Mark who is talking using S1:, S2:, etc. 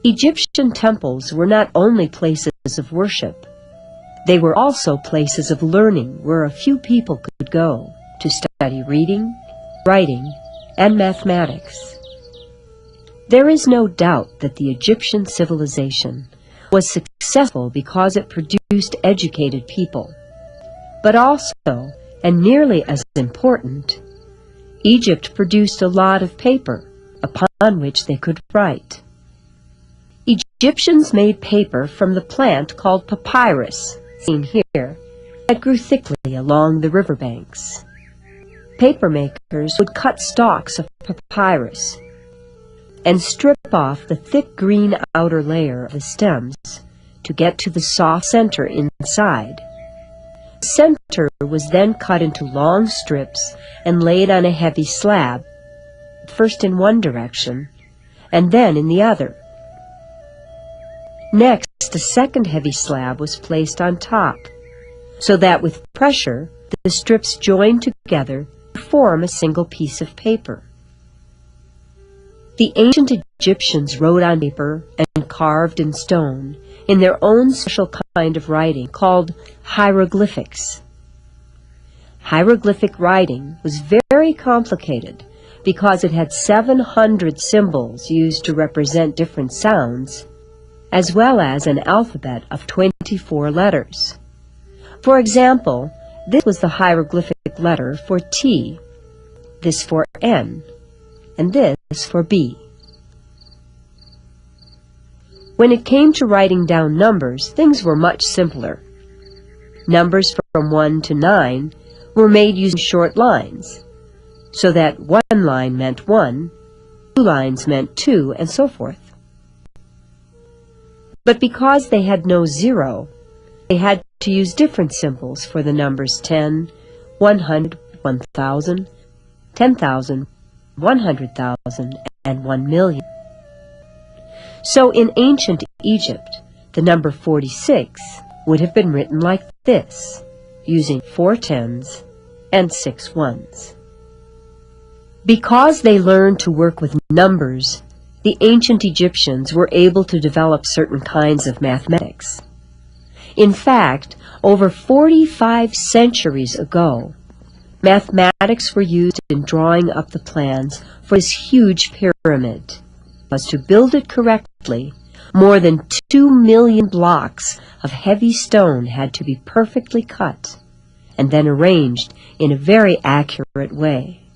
S1: Egyptian temples were not only places of worship, they were also places of learning where a few people could go to study reading, writing, and mathematics. There is no doubt that the Egyptian civilization was successful because it produced educated people. But also, and nearly as important, Egypt produced a lot of paper upon which they could write. Egyptians made paper from the plant called papyrus, seen here, that grew thickly along the riverbanks. Papermakers would cut stalks of papyrus and strip off the thick green outer layer of the stems to get to the soft center inside. The center was then cut into long strips and laid on a heavy slab, first in one direction and then in the other. Next, a second heavy slab was placed on top, so that with pressure the strips joined together to form a single piece of paper. The ancient Egyptians wrote on paper and carved in stone in their own special kind of writing called hieroglyphics. Hieroglyphic writing was very complicated because it had 700 symbols used to represent different sounds, as well as an alphabet of 24 letters. For example, this was the hieroglyphic letter for T, this for N, and this for B. When it came to writing down numbers, things were much simpler. Numbers from 1 to 9 were made using short lines, so that one line meant 1, 2 lines meant 2, and so forth. But because they had no zero, they had to use different symbols for the numbers 10, 100, 1,000, 10,000, 100,000, and 1,000,000. So in ancient Egypt, the number 46 would have been written like this, using 4 10s and 6 1s. Because they learned to work with numbers, the ancient Egyptians were able to develop certain kinds of mathematics. In fact, over 45 centuries ago, mathematics were used in drawing up the plans for this huge pyramid. Because to build it correctly, more than 2 million blocks of heavy stone had to be perfectly cut and then arranged in a very accurate way.